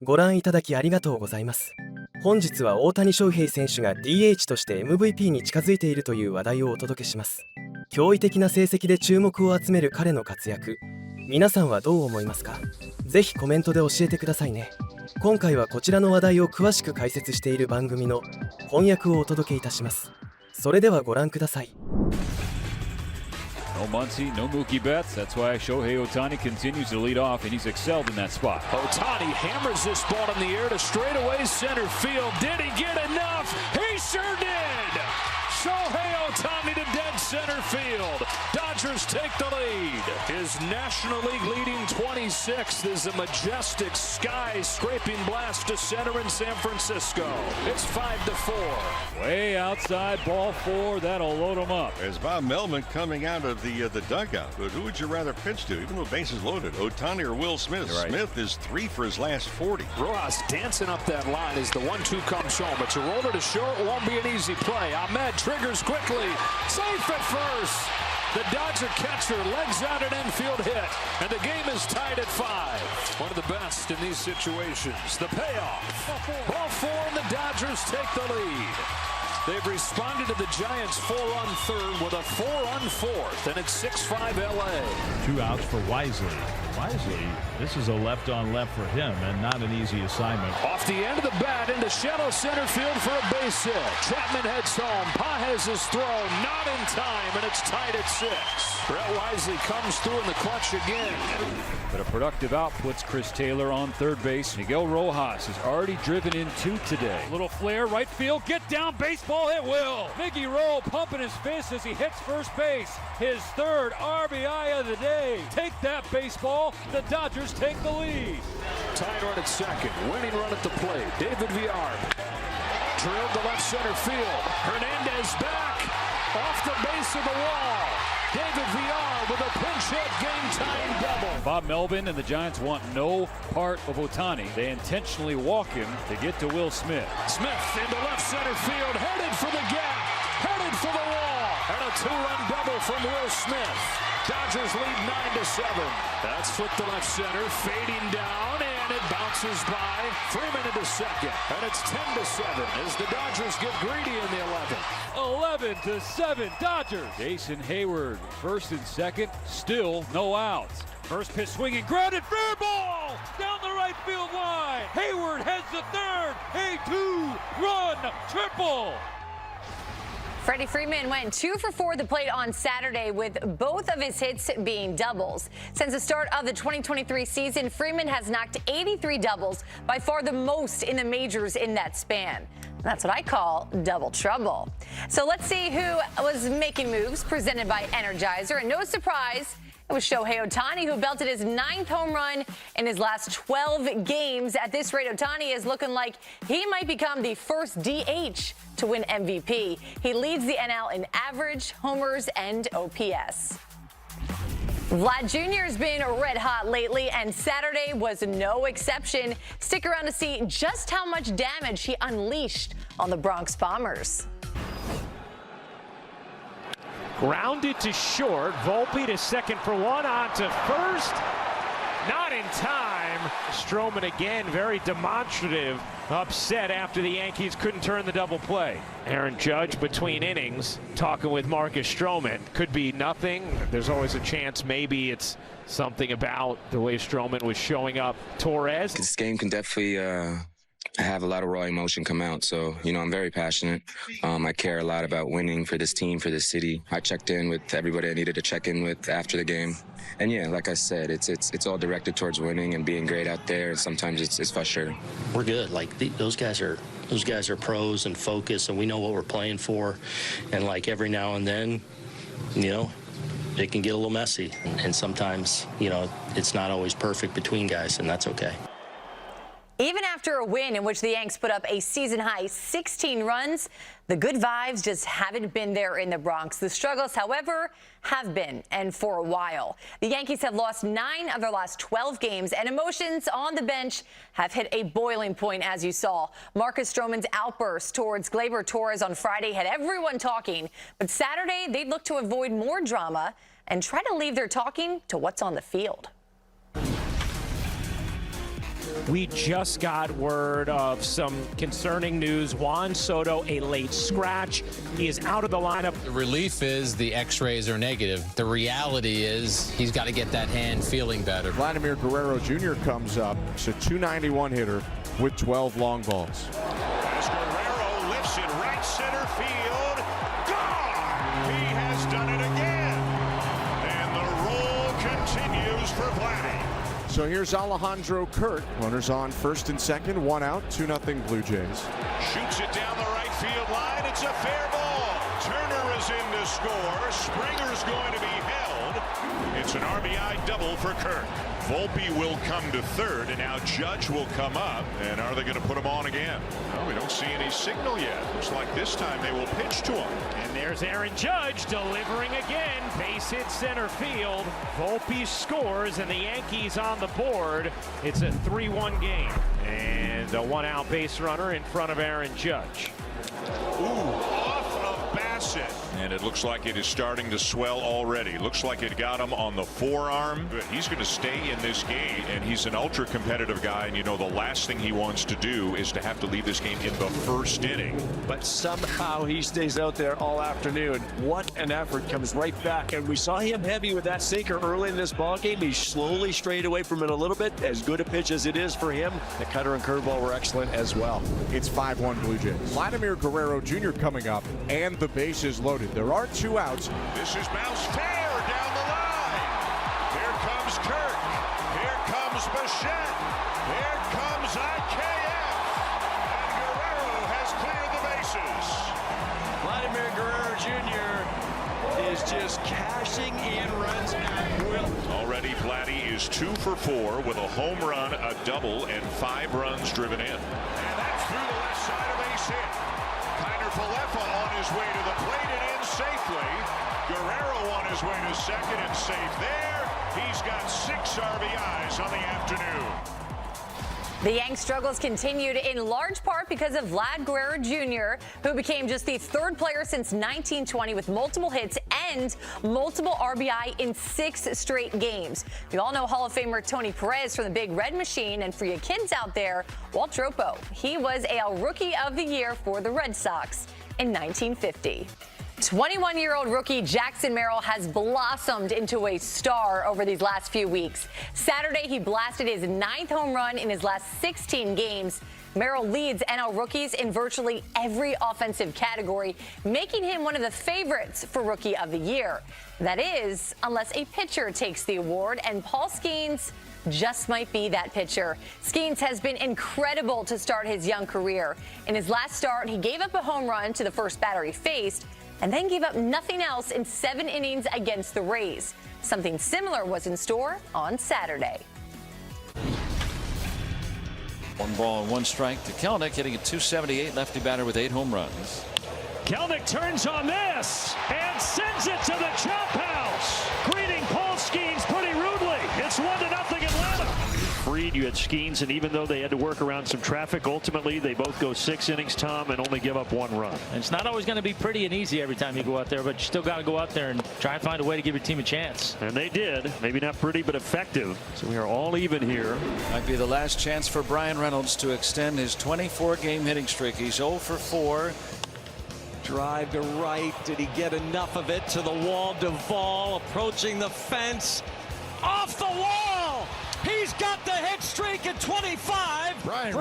ご覧いただきありがとうございます。本日は大谷翔平選手が Dh として MVP に近づいているという話題をお届けします。驚異的な成績で注目を集める彼の活躍、皆さんはどう思いますか？ぜひコメントで教えてくださいね。今回はこちらの話題を詳しく解説している番組の翻訳をお届けいたします。それではご覧ください。No Muncy, no Mookie Betts. That's why Shohei Ohtani continues to lead off, and he's excelled in that spot. Ohtani hammers this ball in the air to straightaway center field. Did he get enough? He sure did! Shohei Ohtani to dead center field. Dodgers take the lead. His National League leading 26th is a majestic sky-scraping blast to center in San Francisco. It's 5-4. Way outside, ball 4. That'll load him up. There's Bob Melvin coming out of the dugout. But who would you rather pitch to, even though bases loaded? Ohtani or Will Smith? Right. Smith is 3 for his last 40. Rojas dancing up that line as the 1-2 comes home. It's a roller to short. Won't be an easy play. Ahmed triggers quickly. Safe at first. The Dodger catcher legs out an infield hit, and the game is tied at 5. One of the best in these situations. The payoff. Ball 4, and the Dodgers take the lead. They've responded to the Giants' 4-run third with a 4-run fourth, and it's 6-5 LA. 2 outs for Wisely. Wisely, this is a left-on-left for him, and not an easy assignment. Off the end of the bat into shallow center field for a base hit. Chapman heads home. Pages' throw not in time, and it's tied at 6. Brett Wisely comes through in the clutch again. But a productive out puts Chris Taylor on third base. Miguel Rojas has already driven in 2 today. Little flare, right field, get down, baseball hit, Will. Miggy Rowe pumping his fist as he hits first base. His 3rd RBI of the day. Take that, baseball. The Dodgers take the lead. Tied run at second. Winning run at the plate. David Villar drilled to left center field. Hernandez back off the base of the wall. David Villar with a pinch hit game-tying double. Bob Melvin and the Giants want no part of Ohtani. They intentionally walk him to get to Will Smith. Smith into left center field, headed for the gap, headed for the wall, and a 2-run double from Will Smith. Dodgers lead 9-7. That's flipped to left center, fading down, and it bounces by. Freeman into second, and it's 10-7 as the Dodgers get greedy in the 11th. 11-7 Dodgers. Jason Hayward, first and second, still no outs. First pitch swinging, grounded, fair ball down the right field line. Hayward heads to third, a 2-run triple. Freddie Freeman went 2 for 4 at the plate on Saturday, with both of his hits being doubles. Since the start of the 2023 season, Freeman has knocked 83 doubles, by far the most in the majors in that span. That's what I call double trouble. So let's see who was making moves, presented by Energizer. And no surprise, it was Shohei Ohtani who belted his 9th home run in his last 12 games. At this rate, Ohtani is looking like he might become the first DH to win MVP. He leads the NL in average, homers, and OPS. Vlad Jr. has been red hot lately, and Saturday was no exception. Stick around to see just how much damage he unleashed on the Bronx Bombers. Grounded to short. Volpe to second for 1. On to first. Not in time. Stroman again, very demonstrative. Upset after the Yankees couldn't turn the double play. Aaron Judge between innings talking with Marcus Stroman. Could be nothing. There's always a chance maybe it's something about the way Stroman was showing up. Torres. This game can definitely have a lot of raw emotion come out. So, I'm very passionate. I care a lot about winning for this team, for this city. I checked in with everybody I needed to check in with after the game. And yeah, like I said, it's all directed towards winning and being great out there. And sometimes it's frustrating. We're good. Like those guys are pros and focused, and we know what we're playing for. And like every now and then, it can get a little messy. And sometimes, it's not always perfect between guys, and that's okay. Even after a win in which the Yanks put up a season-high 16 runs, the good vibes just haven't been there in the Bronx. The struggles, however, have been, and for a while. The Yankees have lost 9 of their last 12 games, and emotions on the bench have hit a boiling point, as you saw. Marcus Stroman's outburst towards Gleyber Torres on Friday had everyone talking, but Saturday they'd look to avoid more drama and try to leave their talking to what's on the field. We just got word of some concerning news. Juan Soto, a late scratch. He is out of the lineup. The relief is the x-rays are negative. The reality is he's got to get that hand feeling better. Vladimir Guerrero Jr. comes up. It's a .291 hitter with 12 long balls. As Guerrero lifts it right center field. Gone! He has done it again. And the roll continues for Vladdy. So here's Alejandro Kurt. Runners on first and second, 1 out, 2-0 Blue Jays. Shoots it down the right field line. It's a fair ball. Turner is in to score. Springer's going to be held. It's an RBI double for Kurt. Volpe will come to third, and now Judge will come up. And are they going to put him on again? No, we don't see any signal yet. Looks like this time they will pitch to him. And there's Aaron Judge delivering again. Base hit center field. Volpe scores, and the Yankees on the board. It's a 3-1 game. And a 1-out base runner in front of Aaron Judge. Ooh, off of Bassett. And it looks like it is starting to swell already. Looks like it got him on the forearm. But he's going to stay in this game, and he's an ultra-competitive guy. And, you know, the last thing he wants to do is to have to leave this game in the first inning. But somehow he stays out there all afternoon. What an effort. Comes right back. And we saw him heavy with that sinker early in this ballgame. He slowly strayed away from it a little bit. As good a pitch as it is for him, the cutter and curveball were excellent as well. It's 5-1 Blue Jays. Vladimir Guerrero Jr. coming up, and the bases loaded. There are 2 outs. This is bounced fair down the line. Here comes Kirk. Here comes Bichette. Here comes IKF. And Guerrero has cleared the bases. Vladimir Guerrero Jr. is just cashing in runs at will. Already Vladdy is 2 for 4 with a home run, a double, and 5 runs driven in. And that's through the left side of base hit. Kiner Falefa on his way to the plate and in safely. Guerrero on his way to second and safe there. He's got 6 RBIs on the afternoon. The Yanks' struggles continued in large part because of Vlad Guerrero Jr., who became just the 3rd player since 1920 with multiple hits and multiple RBI in 6 straight games. We all know Hall of Famer Tony Perez from the Big Red Machine, and for you kids out there, Walt Dropo. He was a Rookie of the Year for the Red Sox in 1950. 21-year-old rookie Jackson Merrill has blossomed into a star over these last few weeks. Saturday, he blasted his 9th home run in his last 16 games. Merrill leads NL rookies in virtually every offensive category, making him one of the favorites for Rookie of the Year. That is, unless a pitcher takes the award, and Paul Skeens just might be that pitcher. Skeens has been incredible to start his young career. In his last start, he gave up a home run to the first batter he faced, and then gave up nothing else in 7 innings against the Rays. Something similar was in store on Saturday. 1 ball and 1 strike to Kelenic, hitting a .278, lefty batter with 8 home runs. Kelenic turns on this and sends it to the chop house. Greeting Paul Skeens pretty rudely. It's 1-0 Atlanta. Freed, you had Skeens, and even though they had to work around some traffic, ultimately they both go 6 innings, Tom, and only give up 1 run. And it's not always going to be pretty and easy every time you go out there, but you still got to go out there and try and find a way to give your team a chance. And they did. Maybe not pretty, but effective. So we are all even here. Might be the last chance for Brian Reynolds to extend his 24-game hitting streak. He's 0 for 4. Drive to right. Did he get enough of it to the wall? Duvall approaching the fence. Off the wall! He's got the hit streak at 25. Brian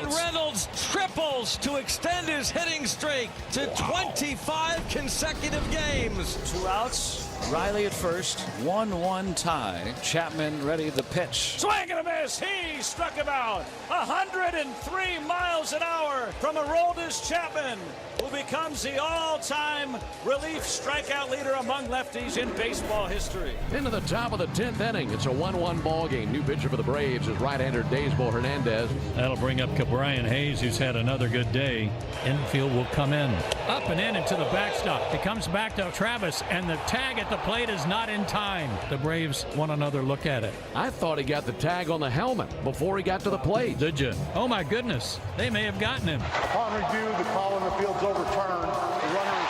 Reynolds triples to extend his hitting streak to 25 consecutive games. 2 outs. Riley at first. 1-1 tie. Chapman ready the pitch. Swing and a miss. He struck him out. 103 miles an hour from Aroldis Chapman, who becomes the all-time relief strikeout leader among lefties in baseball history. Into the top of the 10th inning. It's a 1-1 ball game. New pitcher for the Braves is right-hander Daysbel Hernandez. That'll bring up Brian Hayes, who's had another good day. Infield will come in. Up and in into the backstop. It comes back to Travis, and the tag at the plate is not in time. The Braves want another look at it. I thought he got the tag on the helmet before he got to the plate. Did you? Oh, my goodness. They may have gotten him. Upon review, the call in the field's overturned. The runner.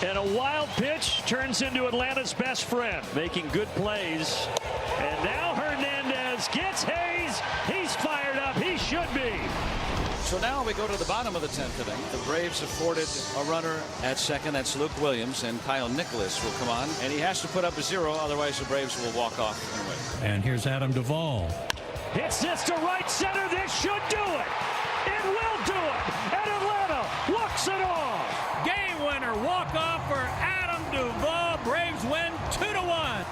And a wild pitch turns into Atlanta's best friend, making good plays. And now Hernandez gets Hayes. He's fired should be. So now we go to the bottom of the 10th inning. The Braves afforded a runner at second. That's Luke Williams, and Kyle Nicholas will come on. And he has to put up a 0, otherwise the Braves will walk off anyway. And here's Adam Duvall. Hits this to right center. This should do it. It will do it. And Atlanta walks it off. Game winner walk-off for Adam Duvall. Braves win 2-1.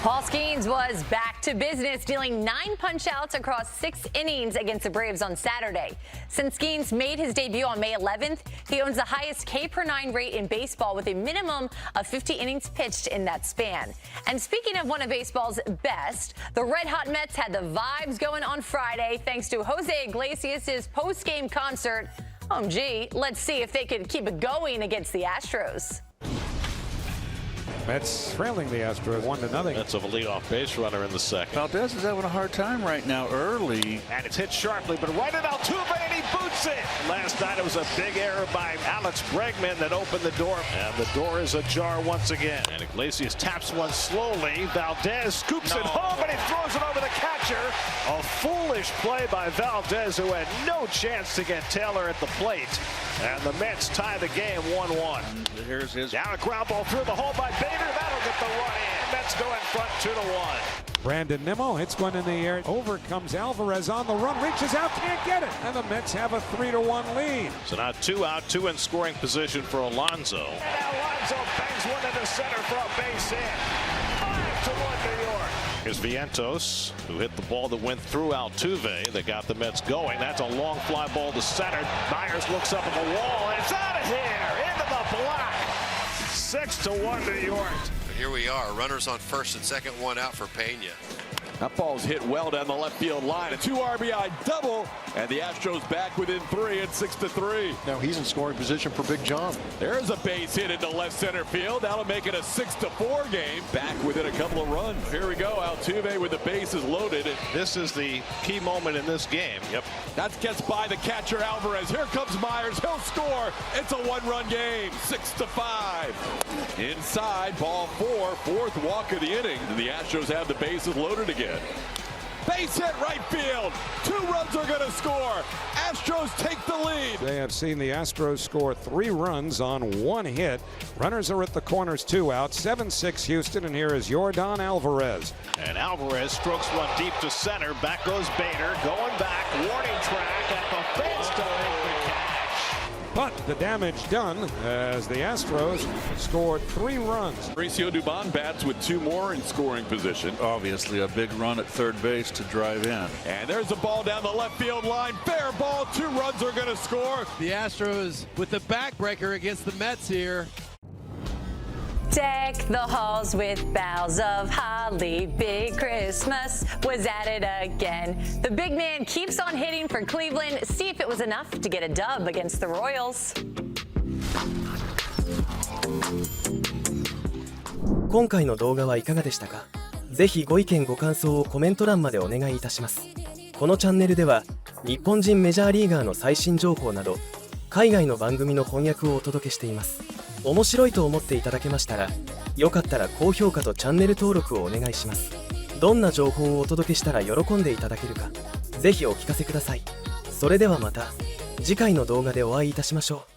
Paul Skeens was back to business, dealing 9 punch-outs across 6 innings against the Braves on Saturday. Since Skeens made his debut on May 11th, he owns the highest K/9 rate in baseball with a minimum of 50 innings pitched in that span. And speaking of one of baseball's best, the red-hot Mets had the vibes going on Friday thanks to Jose Iglesias' post-game concert. Gee, let's see if they could keep it going against the Astros. Mets trailing the Astros 1-0. That's of a leadoff base runner in the second. Valdez is having a hard time right now early. And it's hit sharply, but right at Altuve, and he boots it. Last night it was a big error by Alex Bregman that opened the door. And the door is ajar once again. And Iglesias taps one slowly. Valdez scoops it home, and he throws it over the catcher. A foolish play by Valdez, who had no chance to get Taylor at the plate. And the Mets tie the game 1-1. Here's his. Now a ground ball through the hole by Bader. That'll get the run in. Mets go in front 2-1. Brandon Nimmo hits one in the air. Over comes Alvarez on the run. Reaches out, can't get it. And the Mets have a 3-1 lead. So now 2 out, 2 in scoring position for Alonso. And Alonso bangs one into center for a base hit. 5-1 New York. Here's Vientos, who hit the ball that went through Altuve. They got the Mets going. That's a long fly ball to center. Myers looks up at the wall, and it's out of here, into the block. 6-1 New York. But here we are, runners on first and second, 1 out for Pena. That ball's hit well down the left field line. A 2 RBI double, and the Astros back within 3 at 6-3. Now he's in scoring position for Big John. There's a base hit into left center field. That'll make it a 6-4 game. Back within a couple of runs. Here we go. Altuve with the bases loaded. This is the key moment in this game. Yep. That gets by the catcher Alvarez. Here comes Myers. He'll score. It's a 1-run game. 6-5. Inside, ball 4. 4th walk of the inning. And the Astros have the bases loaded again. Base hit right field. 2 runs are going to score. Astros take the lead. They have seen the Astros score 3 runs on 1 hit. Runners are at the corners, 2 out. 7-6 Houston, and here is Yordan Alvarez. And Alvarez strokes one deep to center. Back goes Bader. Going back. Warning track at the fence to make the catch. But the damage done as the Astros scored 3 runs. Mauricio Dubon bats with 2 more in scoring position. Obviously a big run at third base to drive in. And there's a ball down the left field line. Fair ball. 2 runs are going to score. The Astros with the backbreaker against the Mets here. Deck the halls with boughs of holly. Big Christmas was at it again. The big man keeps on hitting for Cleveland. See if it was enough to get a dub against the Royals. 今回の動画はいかがでしたか？ぜひご意見ご感想をコメント欄までお願いいたします。このチャンネルでは日本人メジャーリーガーの最新情報など海外の番組の翻訳をお届けしています。面白いと思っていただけましたら、よかったら高評価とチャンネル登録をお願いします。どんな情報をお届けしたら喜んでいただけるか、ぜひお聞かせください。それではまた次回の動画でお会いいたしましょう。